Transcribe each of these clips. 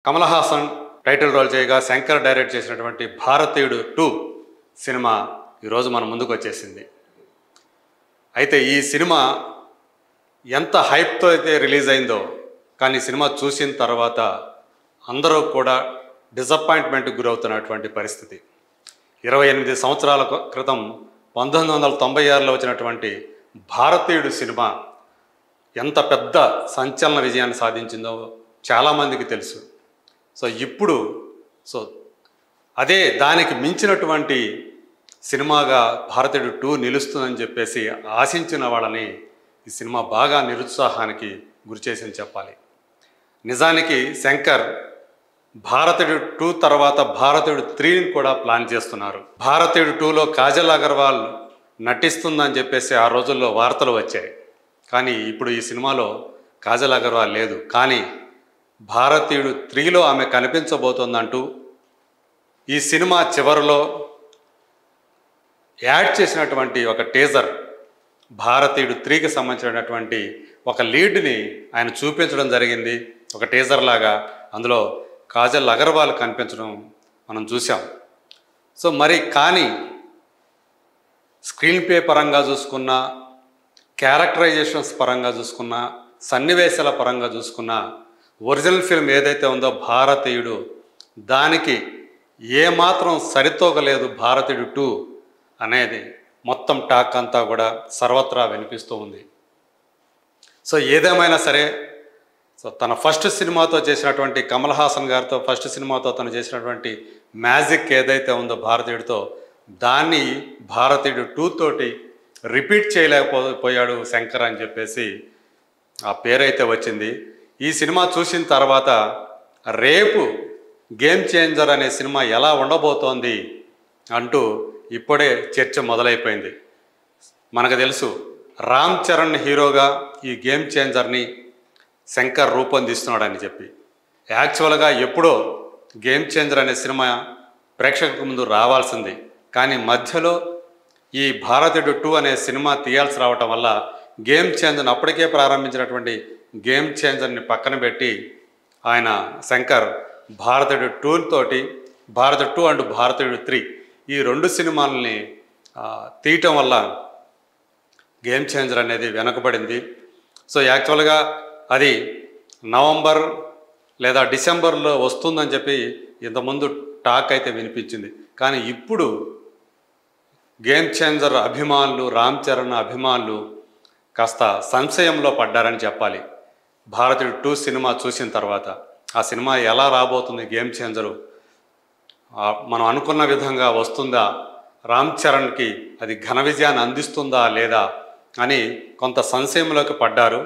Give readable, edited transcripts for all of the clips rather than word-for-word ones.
Kamal Haasan title role చేయగా Shankar direct చేసినటువంటి భారతీయుడు 2 సినిమా ఈరోజు మన ముందుకు వచ్చేసింది. అయితే ఈ సినిమా ఎంత హైప్తో అయితే రిలీజ్ అయిందో, కానీ సినిమా చూసిన తర్వాత అందరూ కూడా డిసప్పాయింట్మెంట్కి గురవుతున్నటువంటి పరిస్థితి. 28 సంవత్సరాల క్రితం 1996లో వచ్చినటువంటి భారతీయుడు సినిమా ఎంత పెద్ద సంచలన విజయాన్ని సాధించిందో చాలామందికి తెలుసు. ఇప్పుడు అదే దానికి మించినటువంటి సినిమాగా భారతీయుడు 2 నిలుస్తుందని చెప్పేసి ఆశించిన వాళ్ళని ఈ సినిమా బాగా నిరుత్సాహానికి గురిచేసింది చెప్పాలి. నిజానికి శంకర్ భారతీయుడు 2 తర్వాత భారతీయుడు 3ని కూడా ప్లాన్ చేస్తున్నారు. భారతీయుడు 2లో కాజల్ అగర్వాల్ నటిస్తుందని చెప్పేసి ఆ రోజుల్లో వార్తలు వచ్చాయి. కానీ ఇప్పుడు ఈ సినిమాలో కాజల్ అగర్వాల్ లేదు. కానీ భారతీయుడు 3లో ఆమె కనిపించబోతోందంటూ ఈ సినిమా చివరిలో యాడ్ చేసినటువంటి ఒక టీజర్, భారతీయుడు 3కి సంబంధించినటువంటి ఒక లీడ్ని ఆయన చూపించడం జరిగింది. ఒక టీజర్ లాగా అందులో కాజల్ అగర్వాల్ కనిపించడం మనం చూసాం. మరి కానీ స్క్రీన్ ప్లే పరంగా చూసుకున్నా, క్యారెక్టరైజేషన్స్ పరంగా చూసుకున్నా, సన్నివేశాల పరంగా చూసుకున్నా, ఒరిజినల్ ఫిల్మ్ ఏదైతే ఉందో భారతీయుడు, దానికి ఏమాత్రం సరితూగలేదు భారతీయుడు 2 అనేది మొత్తం టాక్ అంతా కూడా సర్వత్రా వినిపిస్తూ ఉంది. ఏదేమైనా సరే తన ఫస్ట్ సినిమాతో చేసినటువంటి కమల్ హాసన్ గారితో ఫస్ట్ సినిమాతో తను చేసినటువంటి మ్యాజిక్ ఏదైతే ఉందో భారతీయుడితో, దాన్ని భారతీయుడు 2 తోటి రిపీట్ చేయలేకపోయాడు శంకర్ అని చెప్పేసి ఆ పేరైతే వచ్చింది. ఈ సినిమా చూసిన తర్వాత రేపు గేమ్ చేంజర్ అనే సినిమా ఎలా ఉండబోతోంది అంటూ ఇప్పుడే చర్చ మొదలైపోయింది. మనకు తెలుసు రామ్ చరణ్ హీరోగా ఈ గేమ్ చేంజర్ని శంకర్ రూపొందిస్తున్నాడని చెప్పి. యాక్చువల్గా ఎప్పుడో గేమ్ చేంజర్ అనే సినిమా ప్రేక్షకుల ముందు రావాల్సింది. కానీ మధ్యలో ఈ భారతీయుడు 2 అనే సినిమా తీయాల్సి రావటం వల్ల గేమ్ చేంజర్ని అప్పటికే ప్రారంభించినటువంటి గేమ్ చేంజర్ని పక్కన పెట్టి ఆయన శంకర్ భారతీయుడు 2 తోటి భారతీయుడు 2 అండ్ భారతీయుడు 3 ఈ 2 సినిమాలని తీయటం వల్ల గేమ్ చేంజర్ అనేది వెనకబడింది. యాక్చువల్గా అది నవంబర్ లేదా డిసెంబర్లో వస్తుందని చెప్పి ఇంతకుముందు టాక్ అయితే వినిపించింది. కానీ ఇప్పుడు గేమ్ చేంజర్ అభిమానులు, రామ్ చరణ్ అభిమానులు కాస్త సంశయంలో పడ్డారని చెప్పాలి. భారతీయుడు 2 సినిమా చూసిన తర్వాత ఆ సినిమా ఎలా రాబోతుంది, గేమ్ చేంజరు మనం అనుకున్న విధంగా వస్తుందా, రామ్ చరణ్కి అది ఘన విజయాన్ని అందిస్తుందా లేదా అని కొంత సంశయంలోకి పడ్డారు.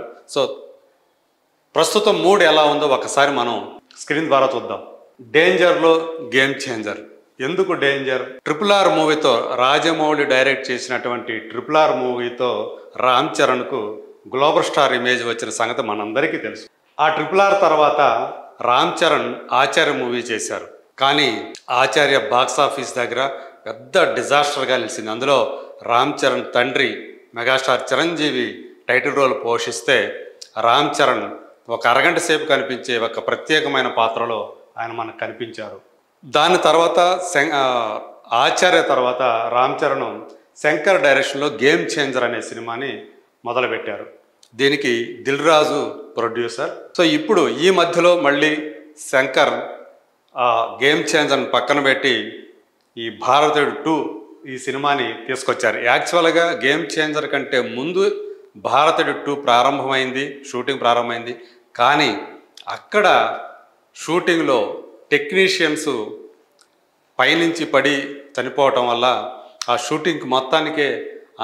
ప్రస్తుతం మూడ్ ఎలా ఉందో ఒకసారి మనం స్క్రీన్ ద్వారా చూద్దాం. డేంజర్లో గేమ్ చేంజర్. ఎందుకు డేంజర్? RRR మూవీతో, రాజమౌళి డైరెక్ట్ చేసినటువంటి RRR మూవీతో రామ్ చరణ్కు గ్లోబల్ స్టార్ ఇమేజ్ వచ్చిన సంగతి మనందరికీ తెలుసు. ఆ RRR తర్వాత రామ్ చరణ్ ఆచార్య మూవీ చేశారు. కానీ ఆచార్య బాక్స్ ఆఫీస్ దగ్గర పెద్ద డిజాస్టర్గా నిలిచింది. అందులో రామ్ చరణ్ తండ్రి మెగాస్టార్ చిరంజీవి టైటిల్ రోల్ పోషిస్తే రామ్ చరణ్ ఒక అరగంట సేపు కనిపించే ఒక ప్రత్యేకమైన పాత్రలో ఆయన మనకు కనిపించారు. దాని తర్వాత ఆచార్య తర్వాత రామ్ చరణ్ శంకర్ డైరెక్షన్లో గేమ్ చేంజర్ అనే సినిమాని మొదలుపెట్టారు. దీనికి దిల్ రాజు ప్రొడ్యూసర్. ఇప్పుడు ఈ మధ్యలో మళ్ళీ శంకర్ ఆ గేమ్ చేంజర్ని పక్కన పెట్టి ఈ భారతీయుడు 2 ఈ సినిమాని తీసుకొచ్చారు. యాక్చువల్గా గేమ్ చేంజర్ కంటే ముందు భారతీయుడు 2 ప్రారంభమైంది, షూటింగ్ ప్రారంభమైంది. కానీ అక్కడ షూటింగ్లో టెక్నీషియన్స్ పైనుంచి పడి చనిపోవటం వల్ల ఆ షూటింగ్ మొత్తానికే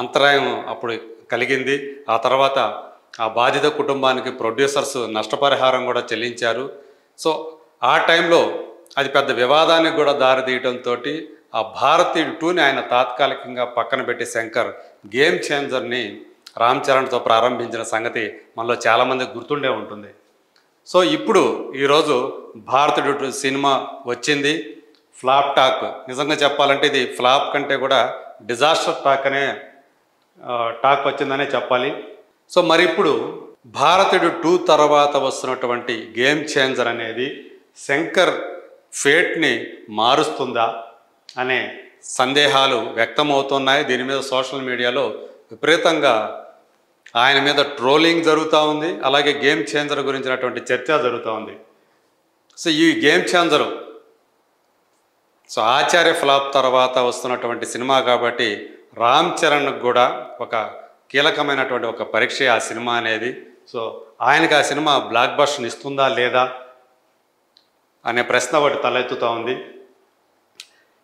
అంతరాయం అప్పుడు కలిగింది. ఆ తర్వాత ఆ బాధిత కుటుంబానికి ప్రొడ్యూసర్స్ నష్టపరిహారం కూడా చెల్లించారు. ఆ టైంలో అది పెద్ద వివాదానికి కూడా దారితీయడంతో ఆ భారతీయుడు 2ని ఆయన తాత్కాలికంగా పక్కన పెట్టి శంకర్ గేమ్ చేంజర్ని రామ్ చరణ్తో ప్రారంభించిన సంగతి మనలో చాలామందికి గుర్తుండే ఉంటుంది. ఇప్పుడు ఈరోజు భారతీయుడు 2 సినిమా వచ్చింది. Flop talk. నిజంగా చెప్పాలంటే ఇది ఫ్లాప్ కంటే కూడా డిజాస్టర్ టాక్ అనే టాక్ వచ్చిందనే చెప్పాలి. మరి ఇప్పుడు భారతీయుడు 2 తర్వాత వస్తున్నటువంటి గేమ్ చేంజర్ అనేది శంకర్ ఫేట్ని మారుస్తుందా అనే సందేహాలు వ్యక్తమవుతున్నాయి. దీని మీద సోషల్ మీడియాలో విపరీతంగా ఆయన మీద ట్రోలింగ్ జరుగుతూ ఉంది. అలాగే గేమ్ చేంజర్ గురించినటువంటి చర్చ జరుగుతూ ఉంది. సో ఈ గేమ్ చేంజరు ఆచార్య ఫ్లాప్ తర్వాత వస్తున్నటువంటి సినిమా కాబట్టి రామ్ చరణ్కి కూడా ఒక కీలకమైనటువంటి ఒక పరీక్ష ఆ సినిమా అనేది. సో ఆయనకి ఆ సినిమా బ్లాక్ బస్టర్ ఇస్తుందా లేదా అనే ప్రశ్న ఒకటి తలెత్తుతూ ఉంది.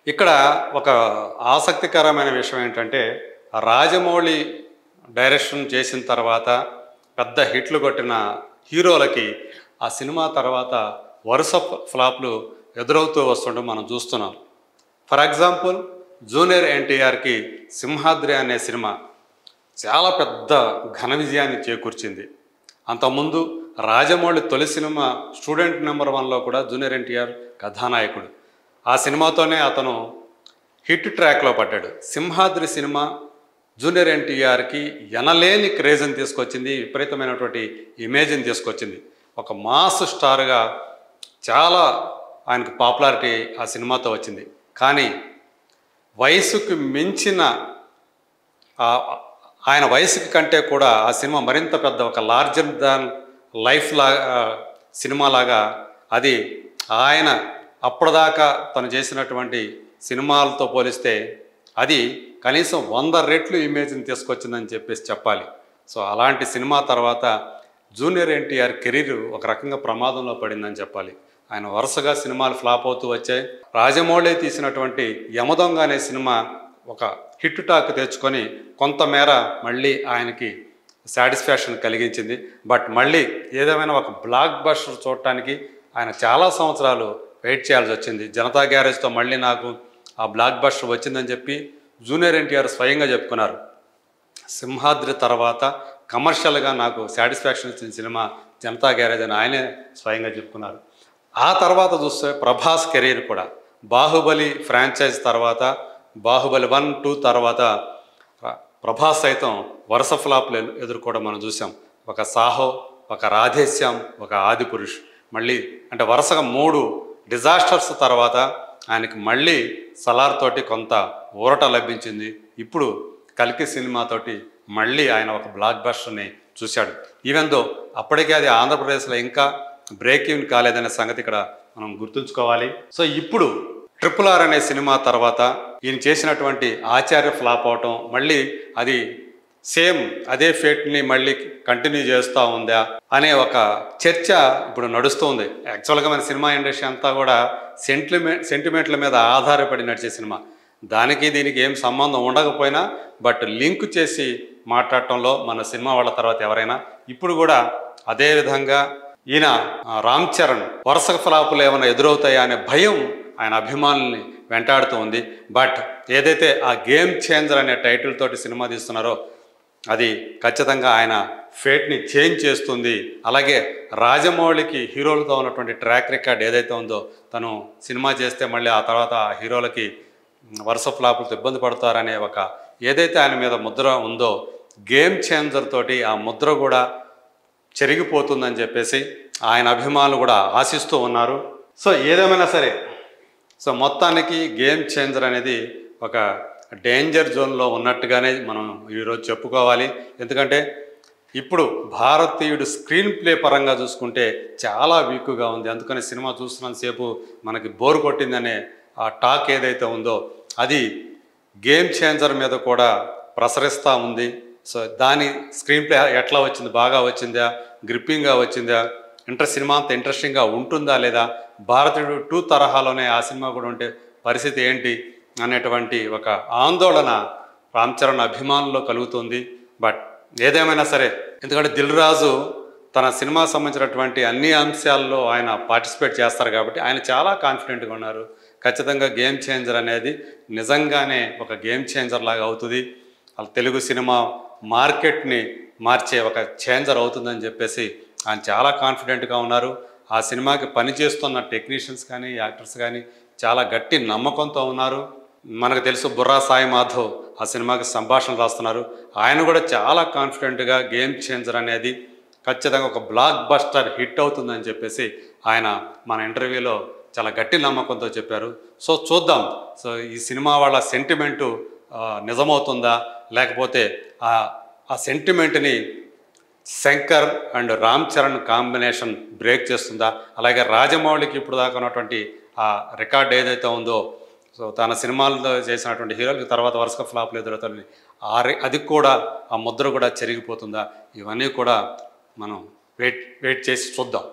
ఇక్కడ ఒక ఆసక్తికరమైన విషయం ఏంటంటే, రాజమౌళి డైరెక్షన్ చేసిన తర్వాత పెద్ద హిట్లు కొట్టిన హీరోలకి ఆ సినిమా తర్వాత వరుస ఫ్లాప్లు ఎదురవుతూ వస్తుండడం మనం చూస్తున్నాం. ఫర్ ఎగ్జాంపుల్ జూనియర్ ఎన్టీఆర్కి సింహాద్రి అనే సినిమా చాలా పెద్ద ఘన విజయాన్ని చేకూర్చింది. అంతకుముందు రాజమౌళి తొలి సినిమా స్టూడెంట్ నెంబర్ 1లో కూడా జూనియర్ ఎన్టీఆర్ కథానాయకుడు. ఆ సినిమాతోనే అతను హిట్ ట్రాక్లో పడ్డాడు. సింహాద్రి సినిమా జూనియర్ ఎన్టీఆర్కి ఎనలేని క్రేజ్ని తీసుకొచ్చింది, విపరీతమైనటువంటి ఇమేజ్ని తీసుకొచ్చింది. ఒక మాస్ స్టార్గా చాలా ఆయనకు పాపులారిటీ ఆ సినిమాతో వచ్చింది. కానీ వయసుకు మించిన ఆయన వయసుకి కంటే కూడా ఆ సినిమా మరింత పెద్ద ఒక లార్జర్ దాన్ లైఫ్ సినిమాలాగా అది ఆయన అప్పటిదాకా తను చేసినటువంటి సినిమాలతో పోలిస్తే అది కనీసం 100 రెట్లు ఇమేజ్ని తీసుకొచ్చిందని చెప్పాలి. సో అలాంటి సినిమా తర్వాత జూనియర్ ఎన్టీఆర్ కెరీర్ ఒక రకంగా ప్రమాదంలో పడిందని చెప్పాలి. ఆయన వరుసగా సినిమాలు ఫ్లాప్ అవుతూ వచ్చాయి. రాజమౌళి తీసినటువంటి యమదొంగ అనే సినిమా ఒక హిట్ టాక్ తెచ్చుకొని కొంతమేర మళ్ళీ ఆయనకి సాటిస్ఫాక్షన్ కలిగించింది. బట్ మళ్ళీ ఏదేమైనా ఒక బ్లాక్ బస్టర్ చూడటానికి ఆయన చాలా సంవత్సరాలు వెయిట్ చేయాల్సి వచ్చింది. జనతా గ్యారేజ్తో మళ్ళీ నాకు ఆ బ్లాక్ బస్టర్ వచ్చిందని చెప్పి జూనియర్ ఎన్టీఆర్ స్వయంగా చెప్పుకున్నారు. సింహాద్రి తర్వాత కమర్షియల్గా నాకు సాటిస్ఫాక్షన్ ఇచ్చిన సినిమా జనతా గ్యారేజ్ అని ఆయనే స్వయంగా చెప్పుకున్నారు. ఆ తర్వాత చూస్తే ప్రభాస్ కెరీర్ కూడా బాహుబలి ఫ్రాంచైజ్ తర్వాత బాహుబలి 1, 2 తర్వాత ప్రభాస్ సైతం వరుస ఫ్లాప్లు ఎదుర్కోవడం మనం చూసాం. ఒక సాహో, ఒక రాధేశ్యామ్, ఒక ఆదిపురుష్. మళ్ళీ అంటే వరుసగా 3 డిజాస్టర్స్ తర్వాత ఆయనకి మళ్ళీ సలార్ తోటి కొంత ఊరట లభించింది. ఇప్పుడు కల్కి సినిమాతోటి మళ్ళీ ఆయన ఒక బ్లాక్ బస్టర్ని చూశాడు. ఈవెన్ దో అప్పటికే అది ఆంధ్రప్రదేశ్లో ఇంకా బ్రేక్ ఈవెన్ కాలేదనే సంగతి ఇక్కడ మనం గుర్తుంచుకోవాలి. సో ఇప్పుడు RRR అనే సినిమా తర్వాత ఈయన చేసినటువంటి ఆచార్య ఫ్లాప్ అవటం, మళ్ళీ అది సేమ్ అదే ఫేట్ని మళ్ళీ కంటిన్యూ చేస్తూ ఉందా అనే ఒక చర్చ ఇప్పుడు నడుస్తుంది. యాక్చువల్గా మన సినిమా ఇండస్ట్రీ అంతా కూడా సెంటిమెంట్ల మీద ఆధారపడి నడిచే సినిమా. దానికి దీనికి ఏం సంబంధం ఉండకపోయినా బట్ లింక్ చేసి మాట్లాడటంలో మన సినిమా వాళ్ళ తర్వాత ఎవరైనా ఇప్పుడు కూడా అదే విధంగా ఈయన రామ్ చరణ్ వరుస ఫ్లాపులు ఏమైనా ఎదురవుతాయా అనే భయం ఆయన అభిమానుల్ని వెంటాడుతూ ఉంది. బట్ ఏదైతే ఆ గేమ్ చేంజర్ అనే టైటిల్ తోటి సినిమా తీస్తున్నారో అది ఖచ్చితంగా ఆయన ఫేట్ని చేంజ్ చేస్తుంది. అలాగే రాజమౌళికి హీరోలతో ఉన్నటువంటి ట్రాక్ రికార్డ్ ఏదైతే ఉందో, తను సినిమా చేస్తే మళ్ళీ ఆ తర్వాత ఆ హీరోలకి వరుస ఫ్లాపులతో ఇబ్బంది పడతారనే ఒక ఏదైతే ఆయన మీద ముద్ర ఉందో, గేమ్ చేంజర్ తోటి ఆ ముద్ర కూడా చెరిగిపోతుందని చెప్పేసి ఆయన అభిమానులు కూడా ఆశిస్తూ ఉన్నారు. సో ఏదేమైనా సరే, సో మొత్తానికి గేమ్ చేంజర్ అనేది ఒక డేంజర్ జోన్లో ఉన్నట్టుగానే మనం ఈరోజు చెప్పుకోవాలి. ఎందుకంటే ఇప్పుడు భారతీయుడు స్క్రీన్ ప్లే పరంగా చూసుకుంటే చాలా వీక్గా ఉంది. అందుకని సినిమా చూస్తున్నంతసేపు మనకి బోర్ కొట్టిందనే ఆ టాక్ ఏదైతే ఉందో అది గేమ్ చేంజర్ మీద కూడా ప్రసరిస్తూ ఉంది. సో దాని స్క్రీన్ ప్లే ఎట్లా వచ్చింది, బాగా వచ్చిందా, గ్రిప్పింగ్గా వచ్చిందా, సినిమా అంత ఇంట్రెస్టింగ్గా ఉంటుందా లేదా, భారతీయుడు 2 తరహాలోనే ఆ సినిమా కూడా ఉంటే పరిస్థితి ఏంటి అనేటువంటి ఒక ఆందోళన రామ్ చరణ్ అభిమానుల్లో కలుగుతుంది. బట్ ఏదేమైనా సరే, ఎందుకంటే దిల్ రాజు తన సినిమా సంబంధించినటువంటి అన్ని అంశాల్లో ఆయన పార్టిసిపేట్ చేస్తారు కాబట్టి ఆయన చాలా కాన్ఫిడెంట్గా ఉన్నారు. ఖచ్చితంగా గేమ్ చేంజర్ అనేది నిజంగానే ఒక గేమ్ చేంజర్ లాగా అవుతుంది, తెలుగు సినిమా మార్కెట్ని మార్చే ఒక చేంజర్ అవుతుందని చెప్పేసి ఆయన చాలా కాన్ఫిడెంట్గా ఉన్నారు. ఆ సినిమాకి పనిచేస్తున్న టెక్నీషియన్స్ కానీ యాక్టర్స్ కానీ చాలా గట్టి నమ్మకంతో ఉన్నారు. మనకు తెలుసు బుర్రా సాయి మాధవ్ ఆ సినిమాకి సంభాషణ రాస్తున్నారు. ఆయన కూడా చాలా కాన్ఫిడెంట్గా గేమ్ చేంజర్ అనేది ఖచ్చితంగా ఒక బ్లాక్ బస్టర్ హిట్ అవుతుందని చెప్పేసి ఆయన మన ఇంటర్వ్యూలో చాలా గట్టి నమ్మకంతో చెప్పారు. సో చూద్దాం, సో ఈ సినిమా వాళ్ళ సెంటిమెంటు నిజమవుతుందా, లేకపోతే ఆ సెంటిమెంట్ని Shankar and Ram Charan combination break చేస్తుందా, అలాగే రాజమౌళికి ఇప్పుడు దాకా ఉన్నటువంటి ఆ రికార్డ్ ఏదైతే ఉందో, సో తన సినిమాల్లో చేసినటువంటి హీరోలకి తర్వాత వరుసగా ఫ్లాప్లు ఎదురవుతారని అది కూడా ఆ ముద్ర కూడా చెరిగిపోతుందా, ఇవన్నీ కూడా మనం వెయిట్ చేసి చూద్దాం.